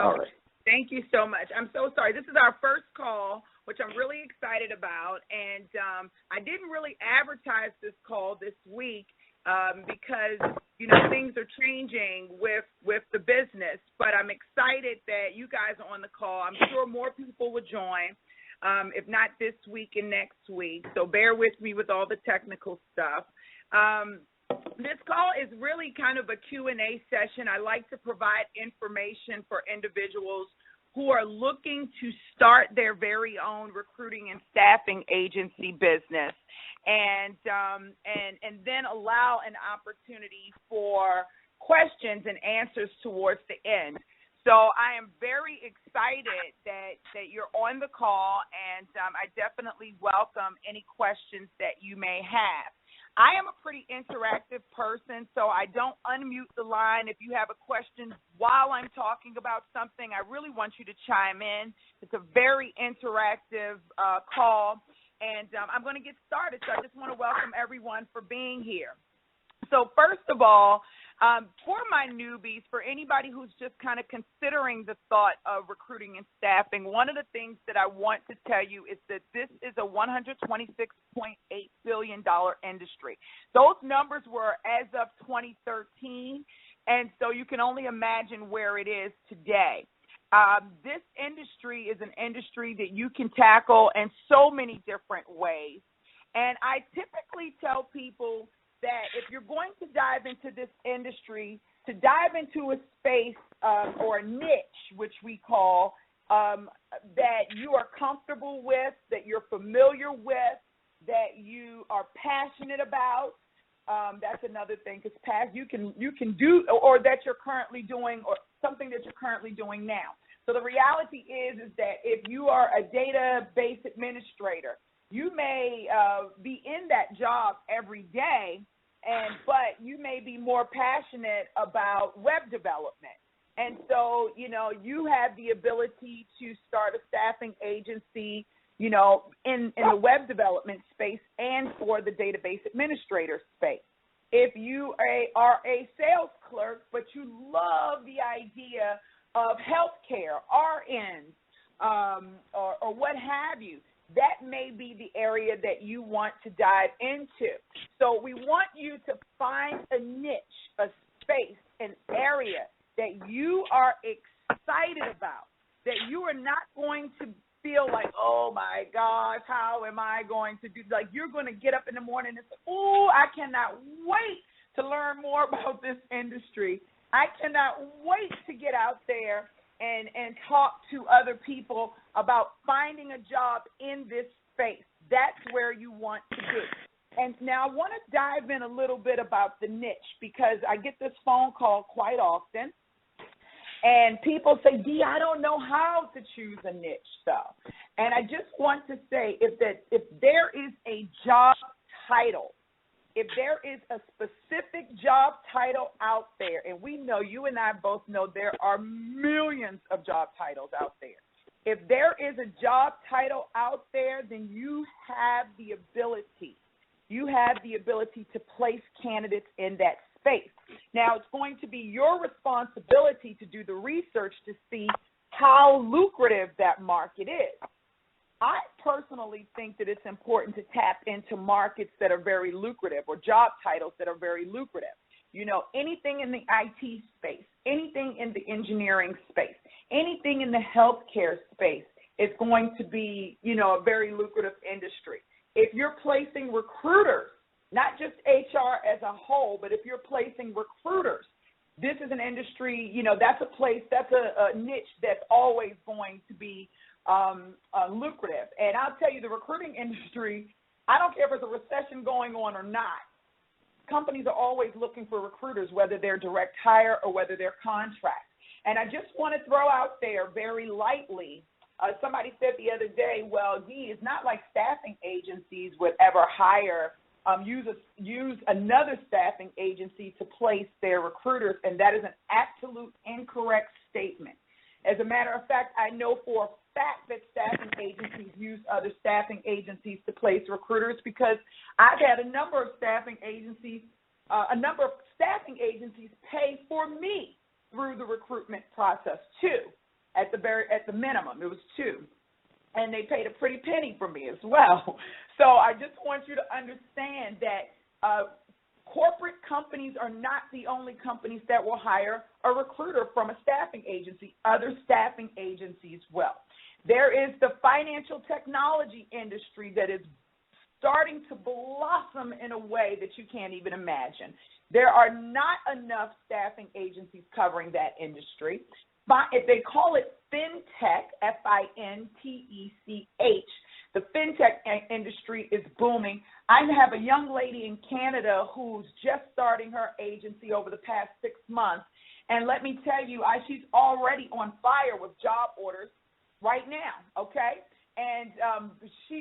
All right. Thank you so much. I'm so sorry. This is our first call, which I'm really excited about. And I didn't really advertise this call this week because, things are changing with the business. But I'm excited that you guys are on the call. I'm sure more people will join, if not this week and next week. So bear with me with all the technical stuff. This call is really kind of a Q&A session. I like to provide information for individuals who are looking to start their very own recruiting and staffing agency business, and then allow an opportunity for questions and answers towards the end. So I am very excited that you're on the call, and I definitely welcome any questions that you may have. I am a pretty interactive person, so I don't unmute the line. If you have a question while I'm talking about something, I really want you to chime in. It's a very interactive call, and I'm going to get started. So I just want to welcome everyone for being here. So first of all, for my newbies, for anybody who's just kind of considering the thought of recruiting and staffing, one of the things that I want to tell you is that this is a $126.8 billion industry. Those numbers were as of 2013, and so you can only imagine where it is today. This industry is an industry that you can tackle in so many different ways, and I typically tell people that if you're going to dive into this industry, to dive into a space or a niche, which we call, that you are comfortable with, that you're familiar with, that you are passionate about. That's another thing, because you can do, or that you're currently doing, or something that you're currently doing now. So the reality is that if you are a database administrator, you may be in that job every day, but you may be more passionate about web development. And so, you have the ability to start a staffing agency, in the web development space and for the database administrator space. If you are a sales clerk, but you love the idea of healthcare, RNs, or what have you, that may be the area that you want to dive into. So we want you to find a niche, a space, an area that you are excited about, that you are not going to feel like, oh, my gosh, how am I going to do? Like, you're going to get up in the morning and say, oh, I cannot wait to learn more about this industry. I cannot wait to get out there and talk to other people about finding a job in this space. That's where you want to be. And now I want to dive in a little bit about the niche, because I get this phone call quite often, and people say, Dee, I don't know how to choose a niche, though. And I just want to say, if there is a job title, if there is a specific job title out there, and we know, you and I both know, there are millions of job titles out there. If there is a job title out there, then you have the ability to place candidates in that space. Now, it's going to be your responsibility to do the research to see how lucrative that market is. I personally think that it's important to tap into markets that are very lucrative, or job titles that are very lucrative. Anything in the IT space, anything in the engineering space, anything in the healthcare space is going to be, a very lucrative industry. If you're placing recruiters, not just HR as a whole, but if you're placing recruiters, this is an industry, that's a niche that's always going to be lucrative. And I'll tell you, the recruiting industry, I don't care if there's a recession going on or not, companies are always looking for recruiters, whether they're direct hire or whether they're contract. And I just want to throw out there very lightly, somebody said the other day, well, Dee, it's not like staffing agencies would ever use another staffing agency to place their recruiters, and that is an absolute incorrect statement. As a matter of fact, I know for a fact that staffing agencies use other staffing agencies to place recruiters, because I've had a number of staffing agencies pay for me through the recruitment process too. at the minimum. It was 2. And they paid a pretty penny for me as well. So I just want you to understand that corporate companies are not the only companies that will hire a recruiter from a staffing agency. Other staffing agencies will. There is the financial technology industry that is starting to blossom in a way that you can't even imagine. There are not enough staffing agencies covering that industry. If they call it fintech, Fintech, the fintech industry is booming. I have a young lady in Canada who's just starting her agency over the past 6 months, and let me tell you, she's already on fire with job orders right now, okay? And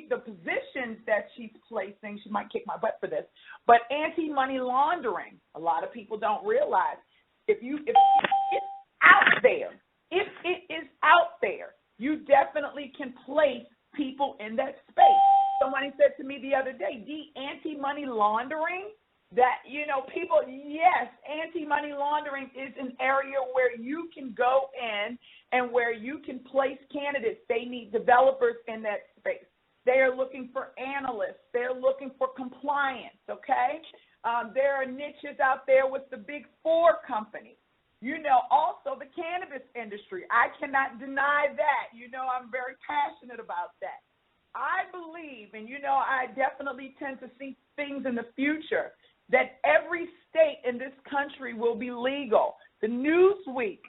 the positions that she's placing, she might kick my butt for this, but anti-money laundering, a lot of people don't realize. If it's out there, if it is out there, you definitely can place people in that space. Somebody said to me the other day, anti-money laundering, that, people, yes, anti-money laundering is an area where you can go in and where you can place candidates. They need developers in that space. They are looking for analysts. They're looking for compliance, okay? There are niches out there with the big 4 companies. Also the cannabis industry. I cannot deny that. I'm very passionate about that. I believe, and I definitely tend to see things in the future, that every state in this country will be legal. The Newsweek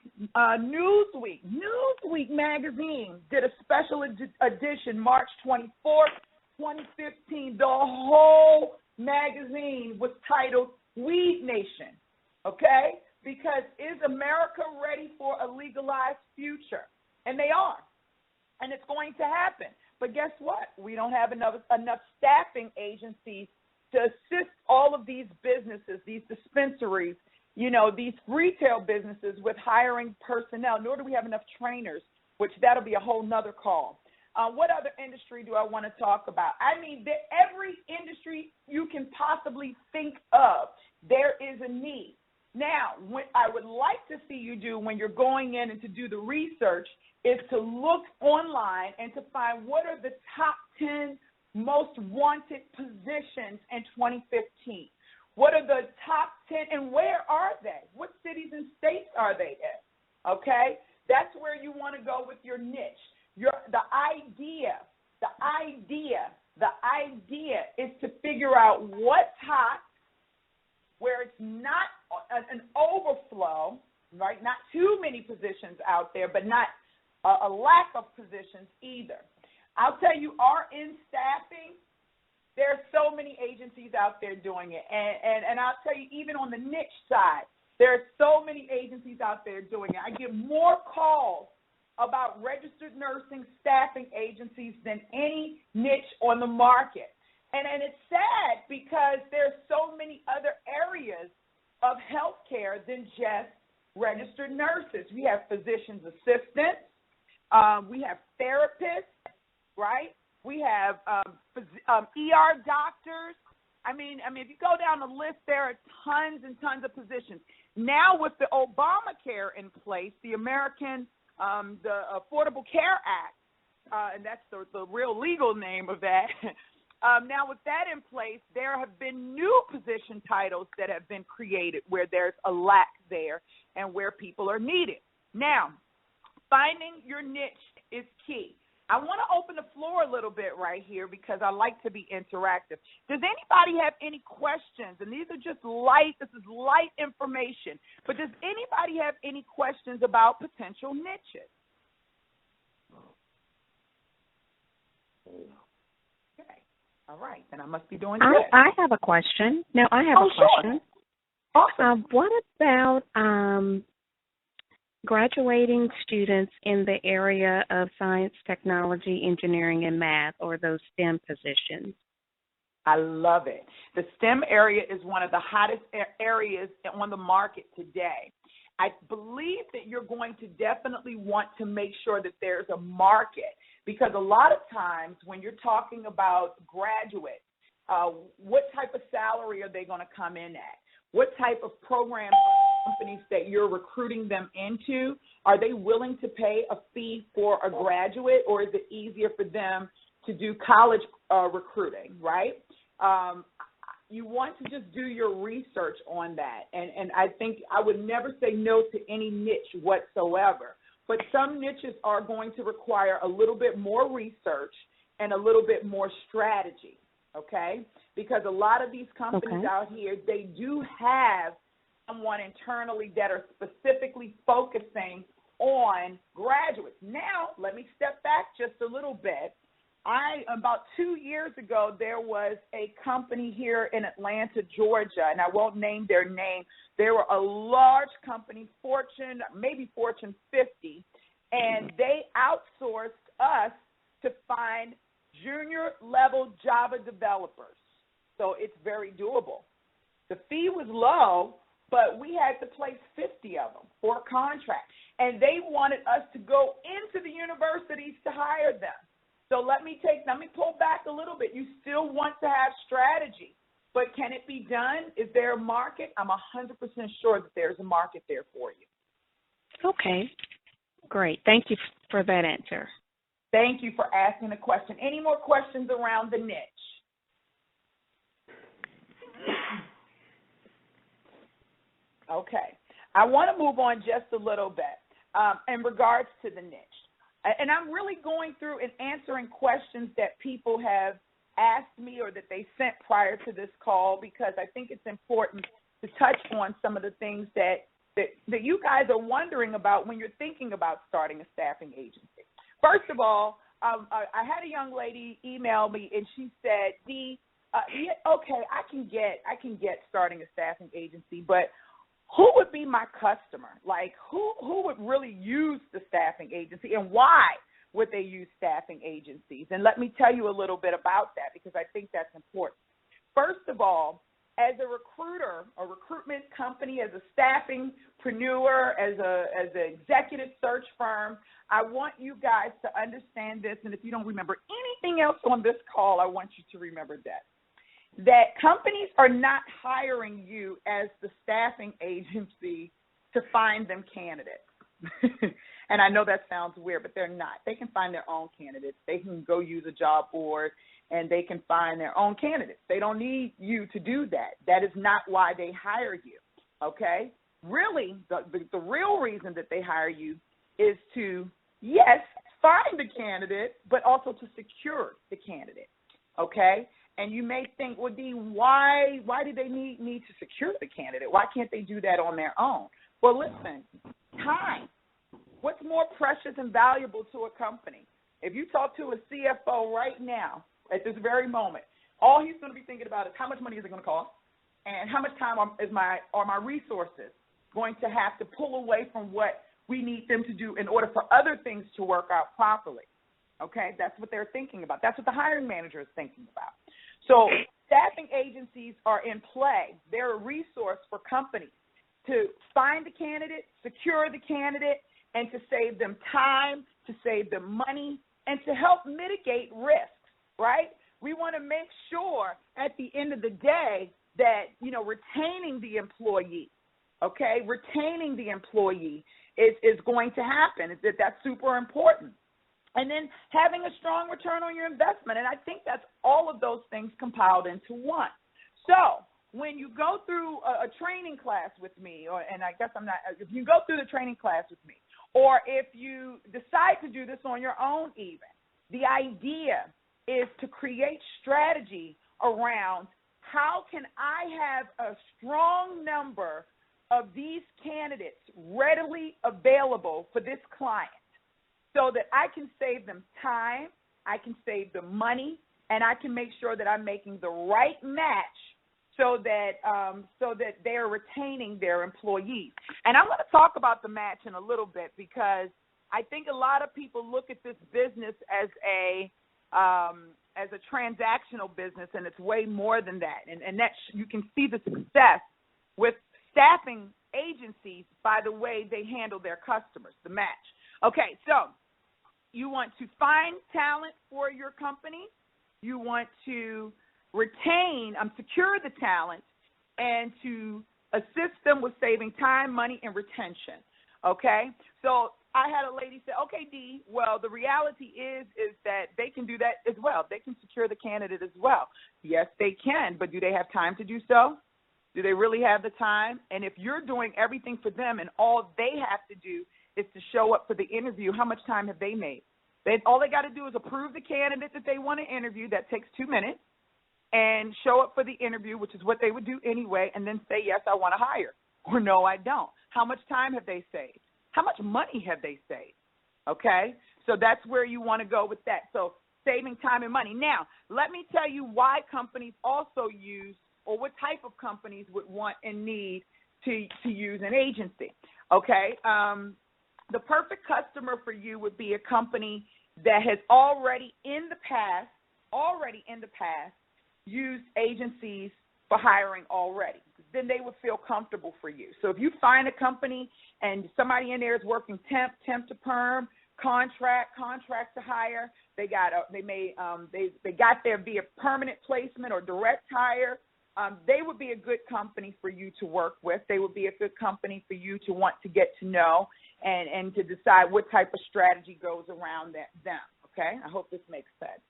magazine did a special edition March 24th, 2015. The whole magazine was titled Weed Nation, okay? Because is America ready for a legalized future? And they are. And it's going to happen. But guess what? We don't have enough staffing agencies to assist all of these businesses, these dispensaries, these retail businesses with hiring personnel, nor do we have enough trainers, which that'll be a whole nother call. What other industry do I want to talk about? I mean, every industry you can possibly think of, there is a need. Now, what I would like to see you do when you're going in and to do the research is to look online and to find what are the top 10 most wanted positions in 2015. What are the top 10 and where are they? What cities and states are they in? Okay? That's where you want to go with your niche. The idea is to figure out what's hot, where it's not an overflow, right? Not too many positions out there, but not a lack of positions either. I'll tell you, RN staffing, there are so many agencies out there doing it. And I'll tell you, even on the niche side, there are so many agencies out there doing it. I get more calls about registered nursing staffing agencies than any niche on the market. And it's sad because there's so many other areas of healthcare than just registered nurses. We have physician's assistants. We have therapists, right? We have ER doctors. I mean, if you go down the list, there are tons and tons of positions. Now with the Obamacare in place, the Affordable Care Act, and that's the real legal name of that. Now, with that in place, there have been new position titles that have been created where there's a lack there and where people are needed. Now, finding your niche is key. I want to open the floor a little bit right here because I like to be interactive. Does anybody have any questions? And these are just this is light information. But does anybody have any questions about potential niches? Okay. All right. Then I must be doing good. I have a question. No, I have a question. Sure. Awesome. What about graduating students in the area of science, technology, engineering, and math, or those STEM positions? I love it. The STEM area is one of the hottest areas on the market today. I believe that you're going to definitely want to make sure that there's a market because a lot of times when you're talking about graduates, what type of salary are they going to come in at? What type of programs are companies that you're recruiting them into, are they willing to pay a fee for a graduate, or is it easier for them to do college recruiting, right? You want to just do your research on that. And I think I would never say no to any niche whatsoever. But some niches are going to require a little bit more research and a little bit more strategy, okay? Because a lot of these companies out here, they do have someone internally that are specifically focusing on graduates. Now, let me step back just a little bit. About 2 years ago, there was a company here in Atlanta, Georgia, and I won't name their name. They were a large company, maybe Fortune 50, and they outsourced us to find junior-level Java developers. So it's very doable. The fee was low, but we had to place 50 of them for a contract, and they wanted us to go into the universities to hire them. So let me pull back a little bit. You still want to have strategy, but can it be done? Is there a market? I'm 100% sure that there's a market there for you. Okay, great. Thank you for that answer. Thank you for asking the question. Any more questions around the niche? Okay. I want to move on just a little bit in regards to the niche. And I'm really going through and answering questions that people have asked me or that they sent prior to this call, because I think it's important to touch on some of the things that you guys are wondering about when you're thinking about starting a staffing agency. First of all, I had a young lady email me, and she said, okay, I can get starting a staffing agency, but who would be my customer? Like, who would really use the staffing agency, and why would they use staffing agencies? And let me tell you a little bit about that, because I think that's important. First of all, as a recruiter, a recruitment company, as a staffingpreneur, as an executive search firm, I want you guys to understand this, and if you don't remember anything else on this call, I want you to remember that companies are not hiring you as the staffing agency to find them candidates. And I know that sounds weird, but they're not. They can find their own candidates. They can go use a job board, and they can find their own candidates. They don't need you to do that. That is not why they hire you, okay? Really, the real reason that they hire you is to, yes, find the candidate, but also to secure the candidate, okay? And you may think, well, Dee, why do they need to secure the candidate? Why can't they do that on their own? Well, listen, time. What's more precious and valuable to a company? If you talk to a CFO right now, at this very moment, all he's going to be thinking about is how much money is it going to cost, and how much time are my resources going to have to pull away from what we need them to do in order for other things to work out properly. Okay, that's what they're thinking about. That's what the hiring manager is thinking about. So staffing agencies are in play. They're a resource for companies to find the candidate, secure the candidate, and to save them time, to save them money, and to help mitigate risks, right? We want to make sure at the end of the day that, retaining the employee, okay, retaining the employee is going to happen. That's super important. And then having a strong return on your investment. And I think that's all of those things compiled into one. So when you go through a training class with me, if you go through the training class with me, or if you decide to do this on your own even, the idea is to create strategy around how can I have a strong number of these candidates readily available for this client, so that I can save them time, I can save them money, and I can make sure that I'm making the right match so that they're retaining their employees. And I'm going to talk about the match in a little bit, because I think a lot of people look at this business as a transactional business, and it's way more than that. And that you can see the success with staffing agencies by the way they handle their customers, the match. Okay, so you want to find talent for your company. You want to secure the talent, and to assist them with saving time, money, and retention. Okay? So I had a lady say, okay, Dee, well, the reality is that they can do that as well. They can secure the candidate as well. Yes, they can, but do they have time to do so? Do they really have the time? And if you're doing everything for them and all they have to do is to show up for the interview, how much time have they made? All they got to do is approve the candidate that they want to interview. That takes 2 minutes. And show up for the interview, which is what they would do anyway, and then say, yes, I want to hire, or no, I don't. How much time have they saved? How much money have they saved? Okay? So that's where you want to go with that. So saving time and money. Now, let me tell you why companies also use, or what type of companies would want and need to use an agency. Okay? The perfect customer for you would be a company that has already in the past, used agencies for hiring already. Then they would feel comfortable for you. So if you find a company and somebody in there is working temp to perm, contract to hire, they got there via permanent placement or direct hire, they would be a good company for you to work with. They would be a good company for you to want to get to know and to decide what type of strategy goes around them. Okay? I hope this makes sense.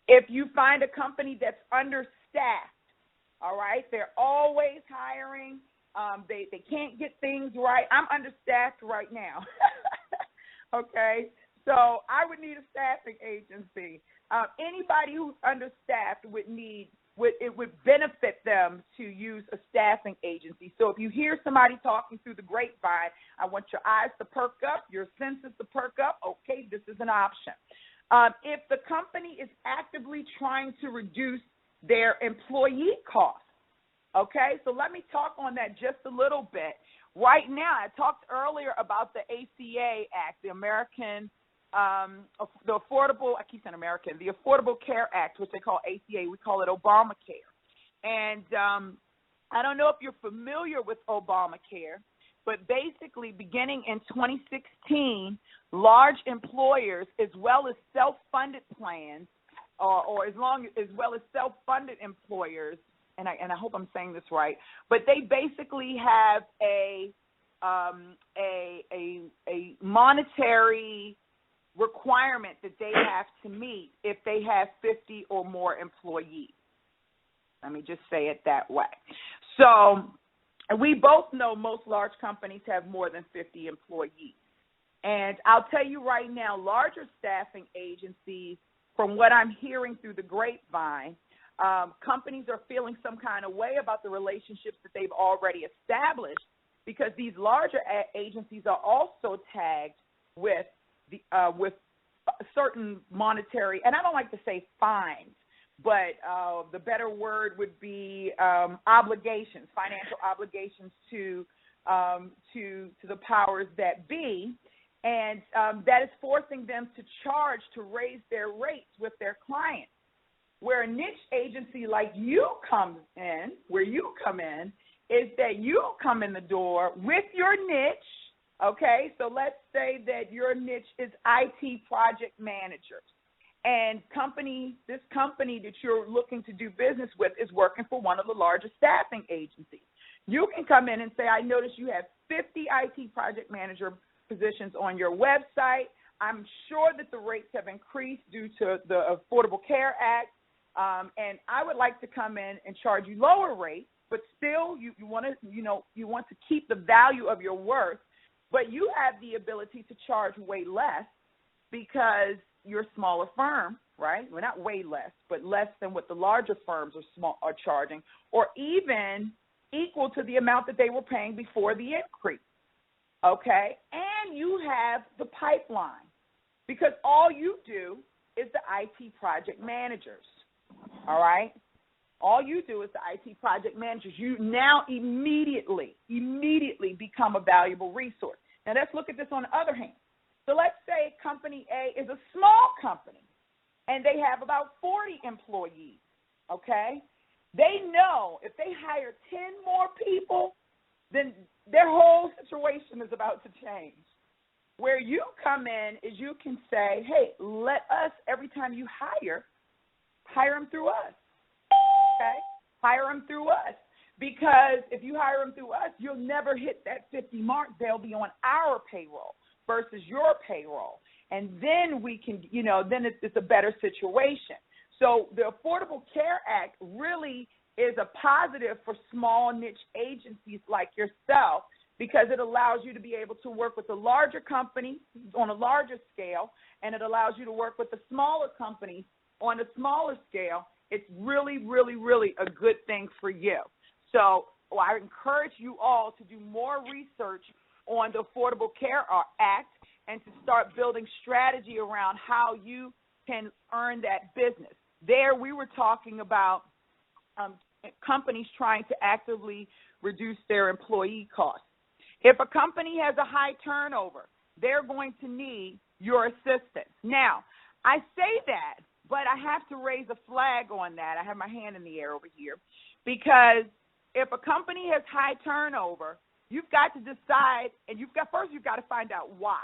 If you find a company that's understaffed, all right, they're always hiring, they can't get things right. I'm understaffed right now, okay? So I would need a staffing agency. Anybody who's understaffed would benefit them to use a staffing agency. So if you hear somebody talking through the grapevine, I want your eyes to perk up, your senses to perk up. Okay, this is an option. If the company is actively trying to reduce their employee costs, okay, so let me talk on that just a little bit. Right now, I talked earlier about the ACA Act, the Affordable Care Act, which they call ACA. We call it Obamacare. And I don't know if you're familiar with Obamacare, but basically beginning in 2016, large employers as well as self-funded plans or as well as self-funded employers, and I hope I'm saying this right, but they basically have a monetary requirement that they have to meet if they have 50 or more employees. Let me just say it that way. So we both know most large companies have more than 50 employees. And I'll tell you right now, larger staffing agencies, from what I'm hearing through the grapevine, companies are feeling some kind of way about the relationships that they've already established because these larger agencies are also tagged with certain monetary, and I don't like to say fines, but the better word would be obligations, financial obligations to the powers that be, and that is forcing them to raise their rates with their clients. Where a niche agency like you come in, is that you come in the door with your niche. Okay, so let's say that your niche is IT project managers. And this company that you're looking to do business with is working for one of the largest staffing agencies. You can come in and say, I noticed you have 50 IT project manager positions on your website. I'm sure that the rates have increased due to the Affordable Care Act, and I would like to come in and charge you lower rates, but still you want to keep the value of your worth, but you have the ability to charge way less because you're a smaller firm, right? Well, not way less, but less than what the larger firms are charging, or even equal to the amount that they were paying before the increase, okay? And you have the pipeline because all you do is the IT project managers, all right? All you do is the IT project managers. You now immediately become a valuable resource. Now, let's look at this on the other hand. So let's say company A is a small company, and they have about 40 employees, okay? They know if they hire 10 more people, then their whole situation is about to change. Where you come in is you can say, hey, let us, every time you hire them through us, okay? Hire them through us. Because if you hire them through us, you'll never hit that 50 mark. They'll be on our payroll versus your payroll. And then we can, then it's a better situation. So the Affordable Care Act really is a positive for small niche agencies like yourself, because it allows you to be able to work with a larger company on a larger scale, and it allows you to work with the smaller companies on a smaller scale. It's really, really, really a good thing for you. So I encourage you all to do more research on the Affordable Care Act and to start building strategy around how you can earn that business. There we were talking about companies trying to actively reduce their employee costs. If a company has a high turnover, they're going to need your assistance. Now, I say that, but I have to raise a flag on that. I have my hand in the air over here, because if a company has high turnover, you've got to decide, and you've got to find out why.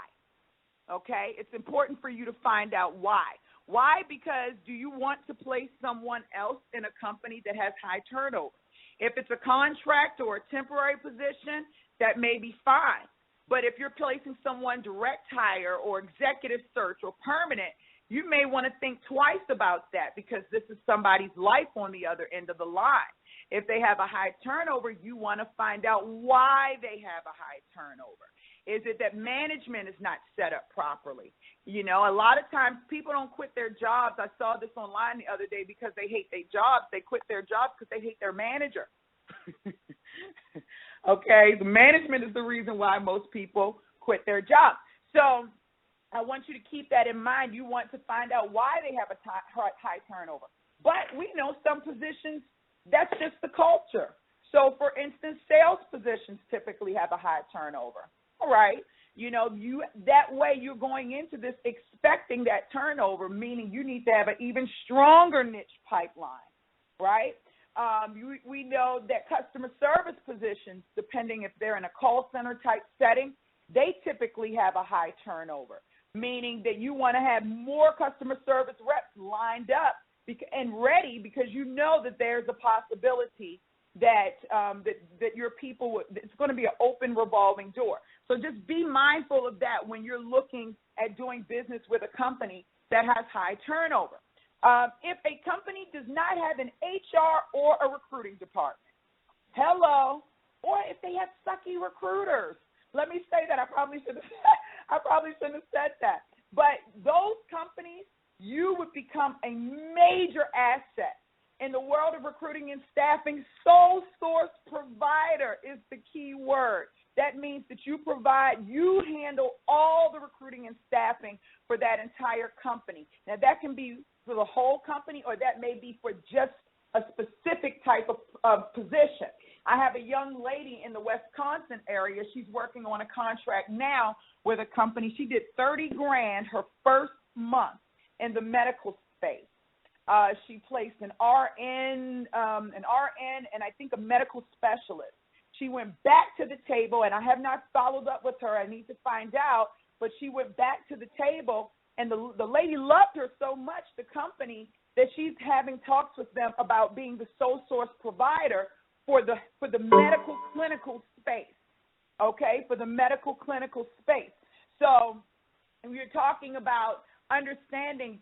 Okay? It's important for you to find out why. Why? Because do you want to place someone else in a company that has high turnover? If it's a contract or a temporary position, that may be fine. But if you're placing someone direct hire or executive search or permanent, you may want to think twice about that, because this is somebody's life on the other end of the line. If they have a high turnover, you want to find out why they have a high turnover. Is it that management is not set up properly? A lot of times people don't quit their jobs. I saw this online the other day because they hate their jobs. They quit their jobs because they hate their manager. Okay, the management is the reason why most people quit their jobs. So I want you to keep that in mind. You want to find out why they have a high turnover. But we know some positions, that's just the culture. So, for instance, sales positions typically have a high turnover. All right. That way you're going into this expecting that turnover, meaning you need to have an even stronger niche pipeline, right? We know that customer service positions, depending if they're in a call center type setting, they typically have a high turnover, meaning that you want to have more customer service reps lined up and ready, because you know that there's a possibility that that your people, it's going to be an open revolving door. So just be mindful of that when you're looking at doing business with a company that has high turnover. If a company does not have an HR or a recruiting department, or if they have sucky recruiters, let me say that I probably shouldn't have said that. But those companies, you would become a major asset. In the world of recruiting and staffing, sole source provider is the key word. That means that you handle all the recruiting and staffing for that entire company. Now, that can be for the whole company, or that may be for just a specific type of position. I have a young lady in the Wisconsin area. She's working on a contract now with a company. She did $30,000 her first month in the medical space. She placed an RN, and I think a medical specialist. She went back to the table, and I have not followed up with her. I need to find out, but she went back to the table, and the lady loved her so much, the company, that she's having talks with them about being the sole source provider for the medical clinical space, okay, for the medical clinical space. So you're talking about understanding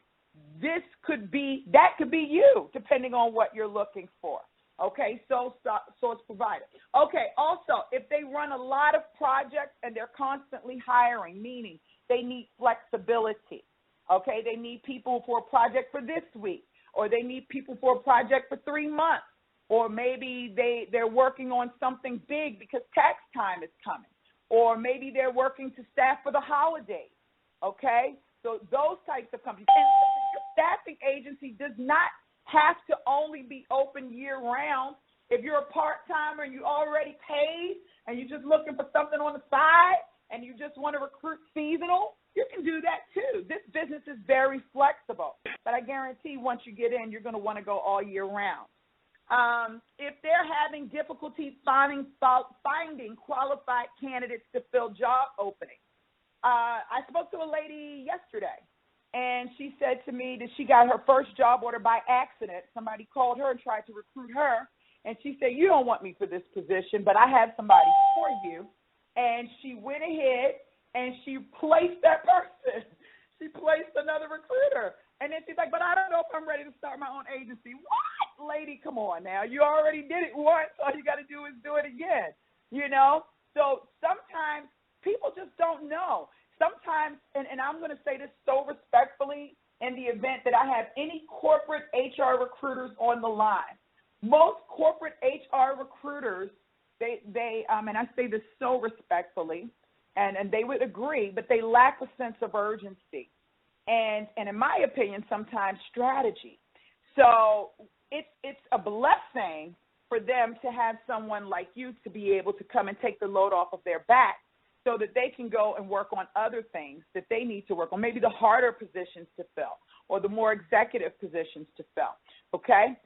that could be you, depending on what you're looking for. Okay, sole source provider. Okay, also, if they run a lot of projects and they're constantly hiring, meaning they need flexibility. Okay, they need people for a project for this week, or they need people for a project for 3 months, or maybe they're working on something big because tax time is coming, or maybe they're working to staff for the holidays. Okay, so those types of companies. And your staffing agency does not have to only be open year-round. If you're a part-timer and you already paid and you're just looking for something on the side and you just want to recruit seasonal, you can do that too. This business is very flexible, but I guarantee once you get in, you're going to want to go all year round. If they're having difficulty finding qualified candidates to fill job openings, I spoke to a lady yesterday, and she said to me that she got her first job order by accident. Somebody called her and tried to recruit her, and she said, you don't want me for this position, but I have somebody for you. And she went ahead and she placed that person. She placed another recruiter. And then she's like, but I don't know if I'm ready to start my own agency. What? Lady, come on now. You already did it once. All you got to do is do it again, you know? So sometimes people just don't know. Sometimes, and I'm going to say this so respectfully in the event that I have any corporate HR recruiters on the line. Most corporate HR recruiters, they and I say this so respectfully, and they would agree, but they lack a sense of urgency. And in my opinion, sometimes strategy. So it's a blessing for them to have someone like you to be able to come and take the load off of their back so that they can go and work on other things that they need to work on, maybe the harder positions to fill or the more executive positions to fill, okay?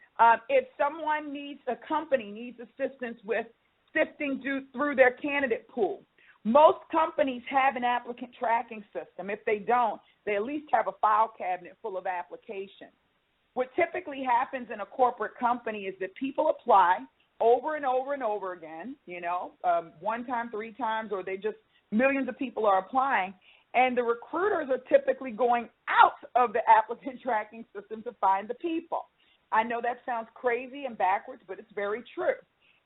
If someone a company needs assistance with sifting through their candidate pool, most companies have an applicant tracking system. If they don't, they at least have a file cabinet full of applications. What typically happens in a corporate company is that people apply over and over and over again, you know, one time, 3 times, or millions of people are applying, and the recruiters are typically going out of the applicant tracking system to find the people. I know that sounds crazy and backwards, but it's very true.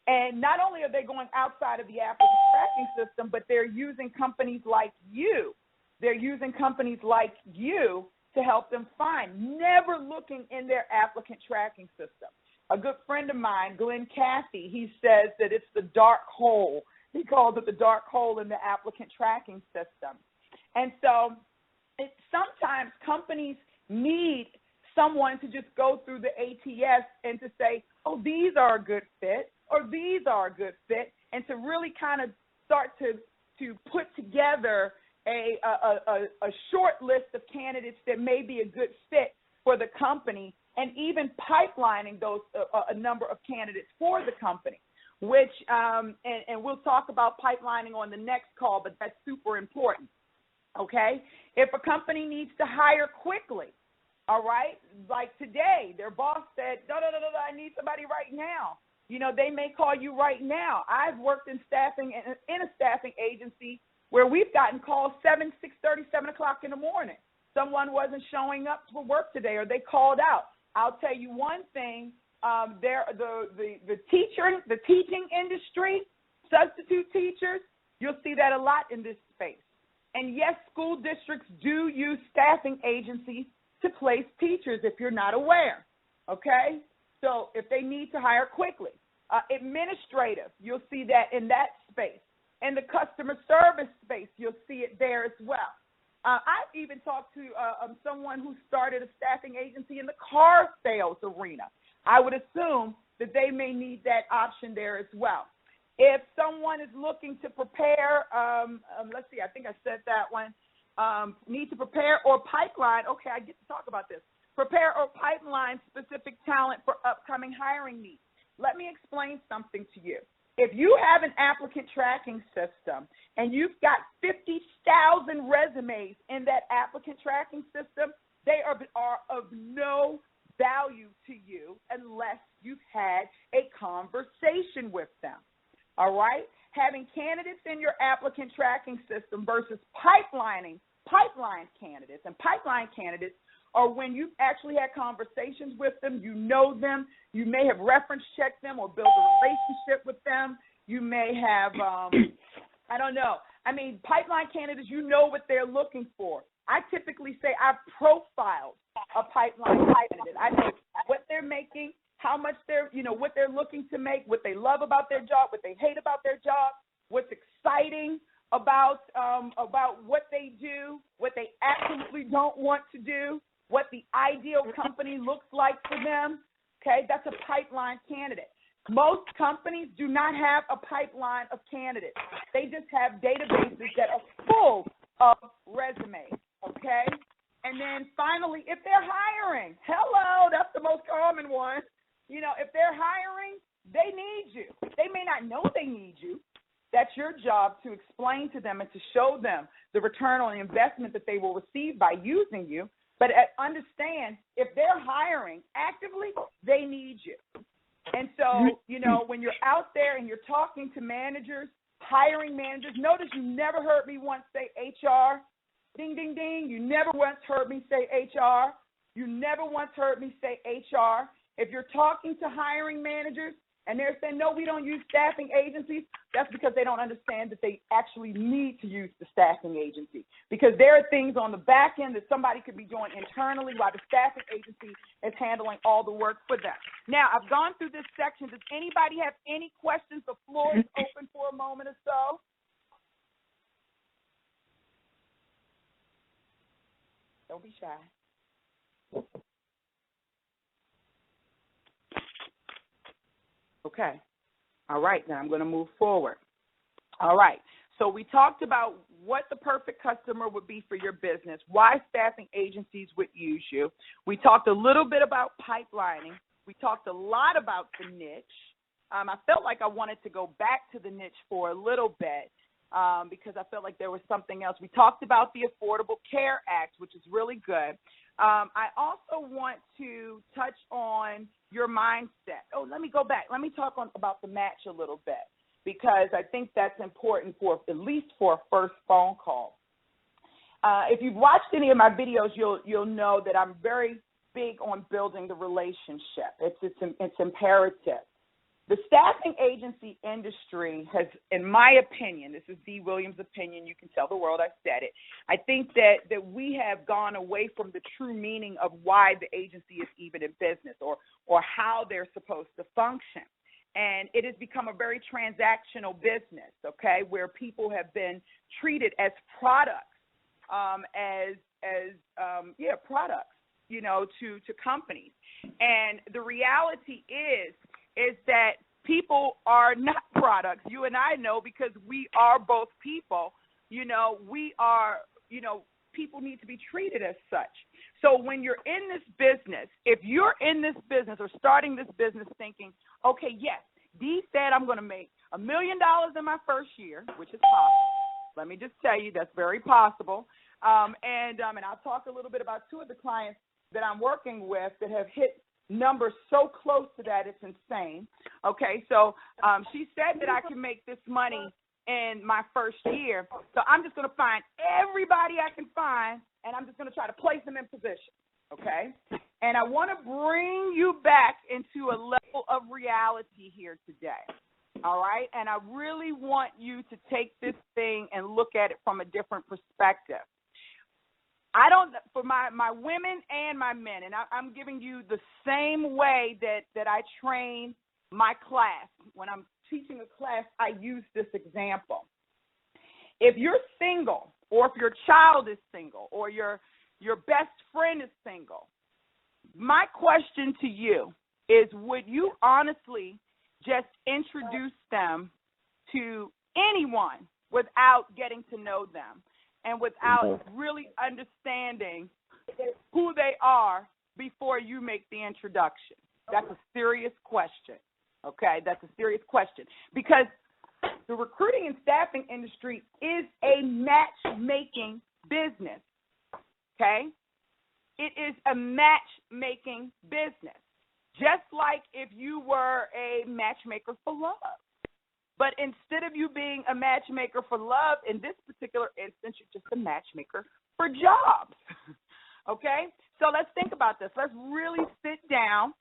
And not only are they going outside of the applicant tracking system, but they're using companies like you. They're using companies like you to help them find, never looking in their applicant tracking system. A good friend of mine, Glenn Cathy, he says that it's the dark hole. He calls it the dark hole in the applicant tracking system. And so sometimes companies need someone to just go through the ATS and to say, oh, these are a good fit, or these are a good fit, and to really kind of start to put together a short list of candidates that may be a good fit for the company, and even pipelining those a number of candidates for the company, which and we'll talk about pipelining on the next call, but that's super important, okay? If a company needs to hire quickly, all right, like today, their boss said, no, I need somebody right now. You know, they may call you right now. I've worked in staffing in a staffing agency where we've gotten calls 7 o'clock in the morning. Someone wasn't showing up for work today, or they called out. I'll tell you one thing: the teaching industry, substitute teachers, you'll see that a lot in this space. And yes, school districts do use staffing agencies to place teachers if you're not aware. Okay, so if they need to hire quickly, administrative, you'll see that in that space. In the customer service space, you'll see it there as well. I've even talked to someone who started a staffing agency in the car sales arena. I would assume that they may need that option there as well. If someone is looking to prepare, let's see, I think I said that one, need to prepare or pipeline, okay, I get to talk about this, prepare or pipeline specific talent for upcoming hiring needs. Let me explain something to you. If you have an applicant tracking system and you've got 50,000 resumes in that applicant tracking system, they are of no value to you unless you've had a conversation with them. All right? Having candidates in your applicant tracking system versus pipeline candidates. And pipeline candidates are when you've actually had conversations with them, you know them, you may have reference checked them or built a relationship with them. You may have, I don't know. I mean, pipeline candidates, you know what they're looking for. I typically say I've profiled a pipeline candidate. I know what they're making, how much they're, what they're looking to make, what they love about their job, what they hate about their job, what's exciting about what they do, what they absolutely don't want to do, what the ideal company looks like for them. Okay, that's a pipeline candidate. Most companies do not have a pipeline of candidates. They just have databases that are full of resumes, okay? And then finally, if they're hiring, hello, that's the most common one. If they're hiring, they need you. They may not know they need you. That's your job to explain to them and to show them the return on investment that they will receive by using you. But understand, if they're hiring actively, they need you. And so, you know, when you're out there and you're talking to managers, hiring managers, notice you never heard me once say HR. Ding, ding, ding. You never once heard me say HR. You never once heard me say HR. If you're talking to hiring managers and they're saying, no, we don't use staffing agencies, that's because they don't understand that they actually need to use the staffing agency, because there are things on the back end that somebody could be doing internally while the staffing agency is handling all the work for them. Now, I've gone through this section. Does anybody have any questions? The floor is open for a moment or so. Don't be shy. Okay. All right, then I'm going to move forward. All right. So we talked about what the perfect customer would be for your business, why staffing agencies would use you. We talked a little bit about pipelining. We talked a lot about the niche. I felt like I wanted to go back to the niche for a little bit because I felt like there was something else. We talked about the Affordable Care Act, which is really good. I also want to touch on your mindset. Oh, let me go back. Let me talk about the match a little bit, because I think that's important for at least for a first phone call. If you've watched any of my videos, you'll know that I'm very big on building the relationship. It's imperative. The staffing agency industry has, in my opinion, this is Dee Williams' opinion, you can tell the world I said it, I think that we have gone away from the true meaning of why the agency is even in business or how they're supposed to function. And it has become a very transactional business, okay, where people have been treated as products, products, you know, to companies. And the reality is that people are not products. You and I know, because we are both people. You know, people need to be treated as such. So when you're in this business, if you're in this business or starting this business thinking, okay, yes, Dee said I'm going to make $1 million in my first year, which is possible. Let me just tell you, that's very possible. And I'll talk a little bit about two of the clients that I'm working with that have hit numbers so close to that it's insane. Okay, so she said that I can make this money in my first year. So I'm just going to find everybody I can find, and I'm just going to try to place them in position. Okay, and I want to bring you back into a level of reality here today. All right, and I really want you to take this thing and look at it from a different perspective. For my women and my men, and I'm giving you the same way that I train my class. When I'm teaching a class, I use this example. If you're single, or if your child is single, or your best friend is single, my question to you is, would you honestly just introduce them to anyone without getting to know them and without really understanding who they are before you make the introduction? That's a serious question, okay? That's a serious question, because the recruiting and staffing industry is a matchmaking business, okay? It is a matchmaking business, just like if you were a matchmaker for love. But instead of you being a matchmaker for love, in this particular instance, you're just a matchmaker for jobs, okay? So let's think about this. Let's really sit down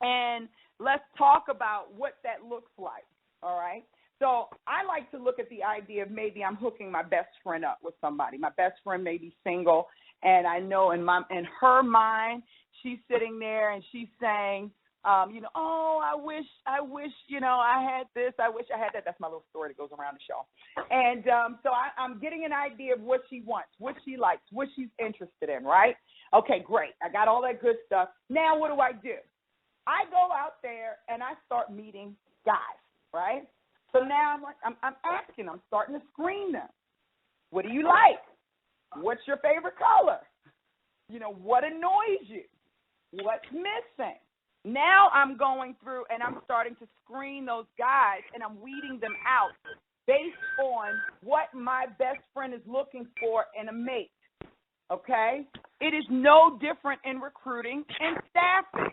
and let's talk about what that looks like, all right? So I like to look at the idea of maybe I'm hooking my best friend up with somebody. My best friend may be single, and I know in her mind, she's sitting there and she's saying, oh, I wish, I had this. I wish I had that. That's my little story that goes around the show. And so I'm getting an idea of what she wants, what she likes, what she's interested in, right? Okay, great. I got all that good stuff. Now what do? I go out there and I start meeting guys, right? So now I'm asking, I'm starting to screen them. What do you like? What's your favorite color? What annoys you? What's missing? Now I'm going through and I'm starting to screen those guys, and I'm weeding them out based on what my best friend is looking for in a mate, okay? It is no different in recruiting and staffing.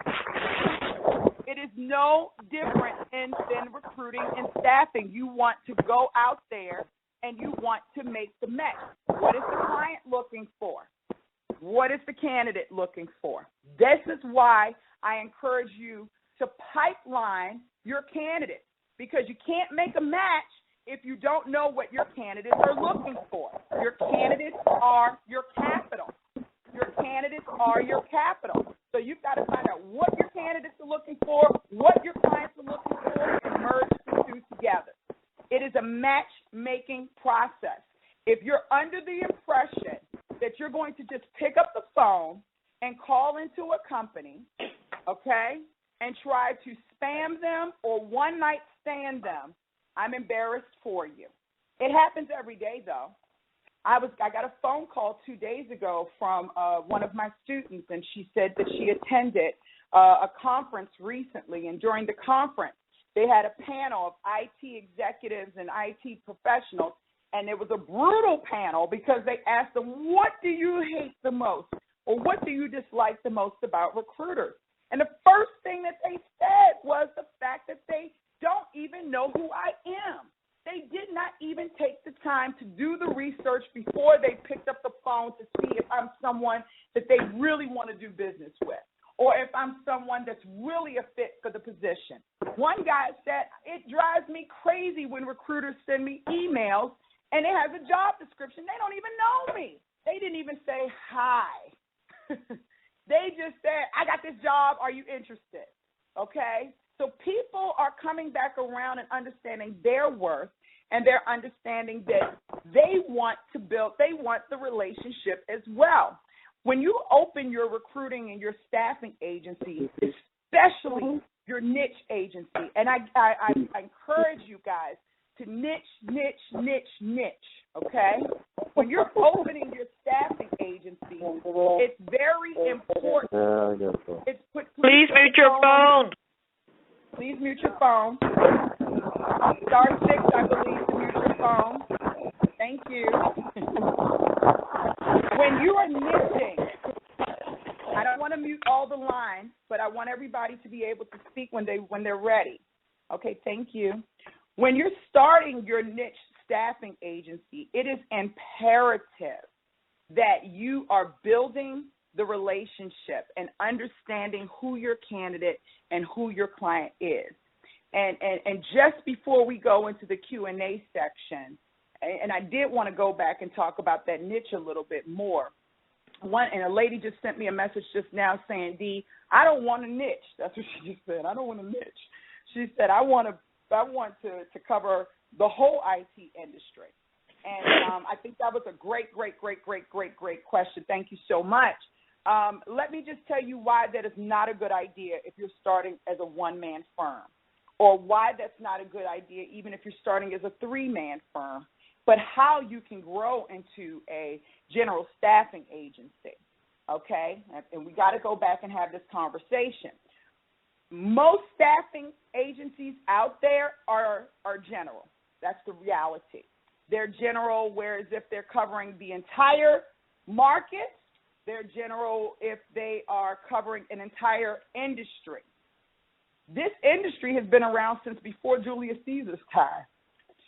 it is no different than recruiting and staffing. You want to go out there and you want to make the match. What is the client looking for? What is the candidate looking for? This is why I encourage you to pipeline your candidates, because you can't make a match if you don't know what your candidates are looking for. Your candidates are your capital. Your candidates are your capital. So you've got to find out what your candidates are looking for, what your clients are looking for, and merge the two together. It is a matchmaking process. If you're under the impression that you're going to just pick up the phone and call into a company, okay, and try to spam them or one-night stand them, I'm embarrassed for you. It happens every day, though. I got a phone call 2 days ago from one of my students, and she said that she attended a conference recently, and during the conference, they had a panel of IT executives and IT professionals, and it was a brutal panel because they asked them, what do you hate the most, or what do you dislike the most about recruiters? And the first thing that they said was the fact that they don't even know who I am. They did not even take the time to do the research before they picked up the phone to see if I'm someone that they really want to do business with, or if I'm someone that's really a fit for the position. One guy said, it drives me crazy when recruiters send me emails and it has a job description. They don't even know me. They didn't even say hi. They just said, I got this job. Are you interested? Okay? So people are coming back around and understanding their worth, and they're understanding that they want to build, they want the relationship as well. When you open your recruiting and your staffing agency, especially your niche agency, and I encourage you guys to niche, okay? When you're opening your staffing agency, it's very important. Please mute your phone. Please mute your phone. Star 6, I believe, to mute your phone. Thank you. When you are niching, I don't want to mute all the lines, but I want everybody to be able to speak when they're ready. Okay, thank you. When you're starting your niche staffing agency, it is imperative that you are building the relationship and understanding who your candidate and who your client is. And just before we go into the Q&A section, and I did want to go back and talk about that niche a little bit more. And a lady just sent me a message just now saying, Dee, I don't want a niche. That's what she just said. I don't want a niche. She said, I want to cover the whole IT industry. And I think that was a great question. Thank you so much. Let me just tell you why that is not a good idea if you're starting as a one-man firm, or why that's not a good idea even if you're starting as a three-man firm, but how you can grow into a general staffing agency, okay? And we got to go back and have this conversation. Most staffing agencies out there are general. That's the reality. They're general, whereas if they're covering the entire market, they're general if they are covering an entire industry. This industry has been around since before Julius Caesar's time.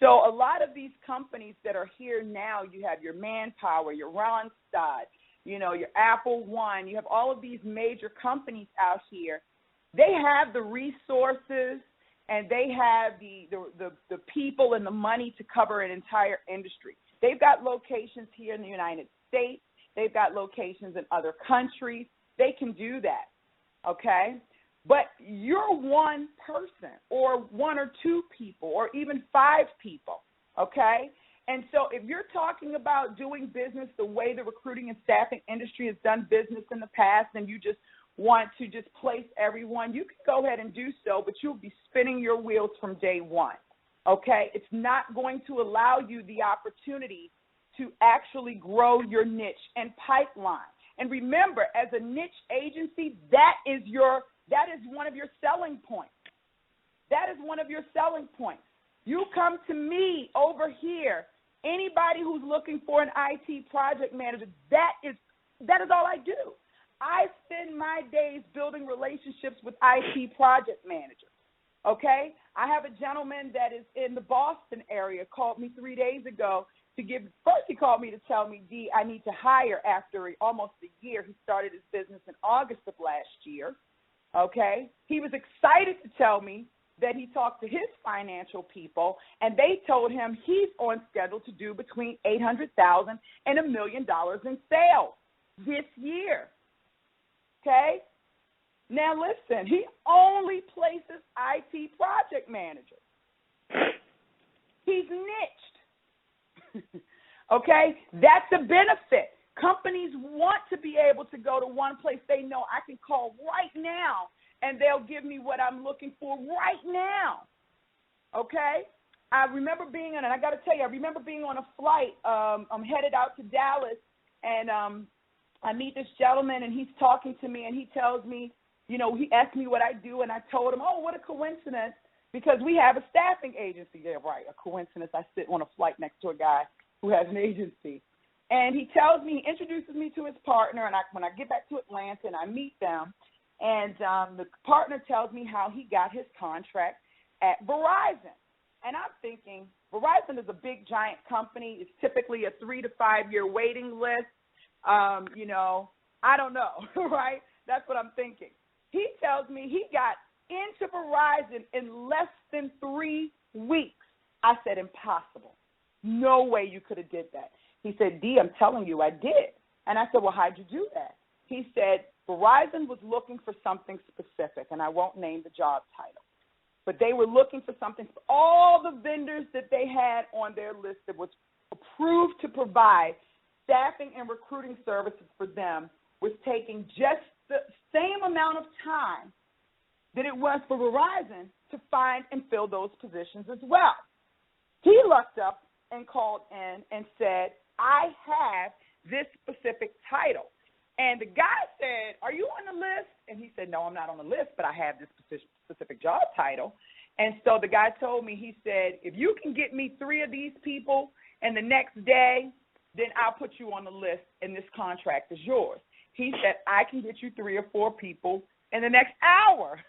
So a lot of these companies that are here now, you have your Manpower, your Randstad, your Apple One, you have all of these major companies out here. They have the resources and they have the people and the money to cover an entire industry. They've got locations here in the United States. They've got locations in other countries. They can do that, okay? But you're one person or one or two people or even five people, okay? And so if you're talking about doing business the way the recruiting and staffing industry has done business in the past and you just want to just place everyone, you can go ahead and do so, but you'll be spinning your wheels from day one, okay? It's not going to allow you the opportunity to actually grow your niche and pipeline. And remember, as a niche agency, that is one of your selling points. That is one of your selling points. You come to me over here, anybody who's looking for an IT project manager, that is all I do. I sit spend my days building relationships with IT project managers. Okay? I have a gentleman that is in the Boston area called me 3 days ago first he called me to tell me, Dee, I need to hire after almost a year. He started his business in August of last year. Okay? He was excited to tell me that he talked to his financial people, and they told him he's on schedule to do between $800,000 and $1 million in sales this year. Okay? Now listen, he only places IT project managers. He's niched. Okay? That's a benefit. Companies want to be able to go to one place they know I can call right now and they'll give me what I'm looking for right now. Okay? I remember being on, and I got to tell you, I remember being on a flight. I'm headed out to Dallas, and I meet this gentleman, and he's talking to me, and he tells me, you know, he asked me what I do, and I told him, oh, what a coincidence, because we have a staffing agency. Yeah, right, a coincidence. I sit on a flight next to a guy who has an agency. And he tells me, he introduces me to his partner, and when I get back to Atlanta and I meet them, and the partner tells me how he got his contract at Verizon. And I'm thinking, Verizon is a big, giant company. It's typically a 3 to 5 year waiting list. You know, I don't know, right? That's what I'm thinking. He tells me he got into Verizon in less than 3 weeks. I said, impossible. No way you could have did that. He said, Dee, I'm telling you, I did. And I said, well, how'd you do that? He said, Verizon was looking for something specific, and I won't name the job title. But they were looking for something. All the vendors that they had on their list that was approved to provide staffing and recruiting services for them was taking just the same amount of time that it was for Verizon to find and fill those positions as well. He lucked up and called in and said, I have this specific title. And the guy said, are you on the list? And he said, no, I'm not on the list, but I have this specific job title. And so the guy told me, he said, if you can get me 3 of these people and the next day, then I'll put you on the list and this contract is yours. He said, I can get you 3 or 4 people in the next hour.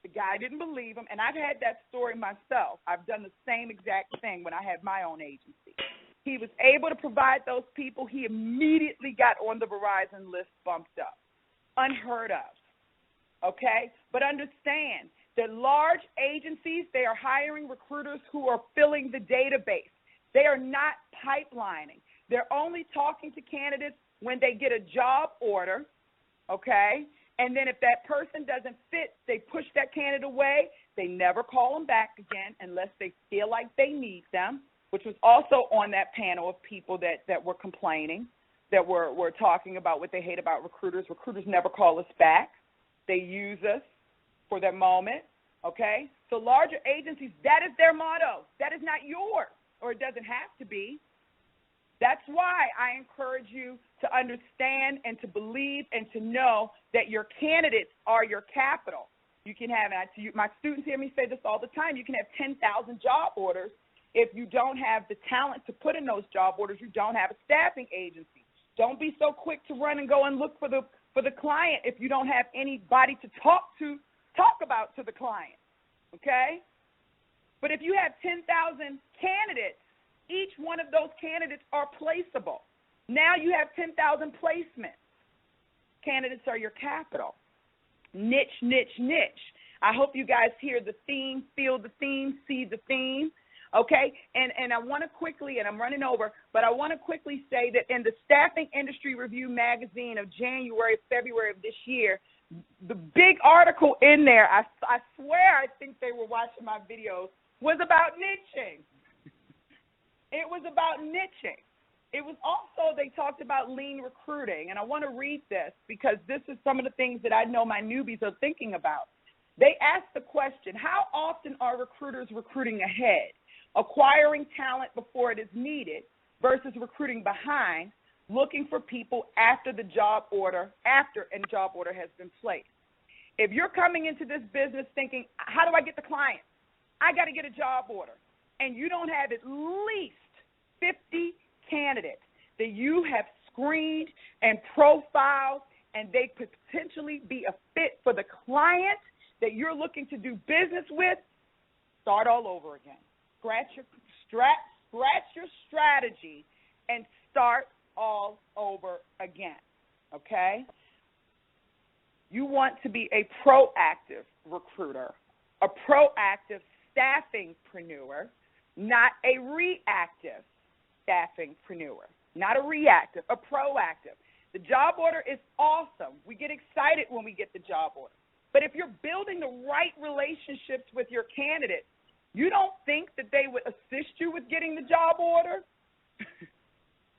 The guy didn't believe him, and I've had that story myself. I've done the same exact thing when I had my own agency. He was able to provide those people. He immediately got on the Verizon list, bumped up. Unheard of, okay? But understand that large agencies, they are hiring recruiters who are filling the database. They are not pipelining. They're only talking to candidates when they get a job order, okay? And then if that person doesn't fit, they push that candidate away. They never call them back again unless they feel like they need them, which was also on that panel of people that were complaining, that were talking about what they hate about recruiters. Recruiters never call us back. They use us for their moment, okay? So larger agencies, that is their motto. That is not yours, or it doesn't have to be. That's why I encourage you to understand and to believe and to know that your candidates are your capital. You can have, my students hear me say this all the time, you can have 10,000 job orders. If you don't have the talent to put in those job orders, you don't have a staffing agency. Don't be so quick to run and go and look for the client if you don't have anybody to talk about to the client, okay? But if you have 10,000 candidates, each one of those candidates are placeable. Now you have 10,000 placements. Candidates are your capital. Niche, niche, niche. I hope you guys hear the theme, feel the theme, see the theme. Okay, and I want to quickly, and I'm running over, but I want to quickly say that in the Staffing Industry Review magazine of February of this year, the big article in there, I swear I think they were watching my videos, was about niching. It was about niching. It was also, they talked about lean recruiting, and I want to read this because this is some of the things that I know my newbies are thinking about. They asked the question, how often are recruiters recruiting ahead, acquiring talent before it is needed versus recruiting behind, looking for people after a job order has been placed? If you're coming into this business thinking, how do I get the client? I got to get a job order, and you don't have at least 50 candidates that you have screened and profiled and they could potentially be a fit for the client that you're looking to do business with, start all over again. Scratch your strategy and start all over again, okay? You want to be a proactive recruiter, a proactive staffingpreneur, not a reactive staffingpreneur, not a reactive, a proactive. The job order is awesome. We get excited when we get the job order. But if you're building the right relationships with your candidates, you don't think that they would assist you with getting the job order?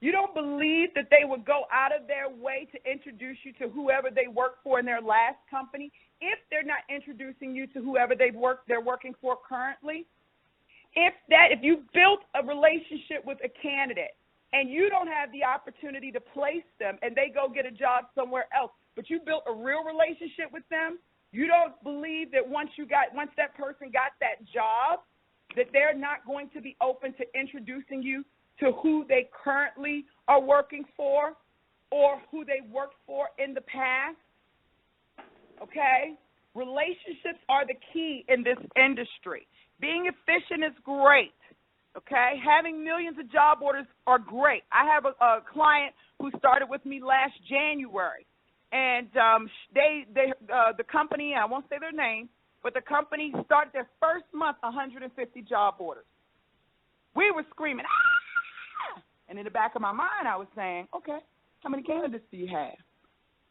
You don't believe that they would go out of their way to introduce you to whoever they work for in their last company if they're not introducing you to whoever they're working for currently? If you built a relationship with a candidate and you don't have the opportunity to place them and they go get a job somewhere else, but you built a real relationship with them, you don't believe that once that person got that job, that they're not going to be open to introducing you to who they currently are working for or who they worked for in the past, okay? Relationships are the key in this industry. Being efficient is great, okay? Having millions of job orders are great. I have a client who started with me last January, and the company, I won't say their name, but the company started their first month 150 job orders. We were screaming, ah! And in the back of my mind, I was saying, okay, how many candidates do you have?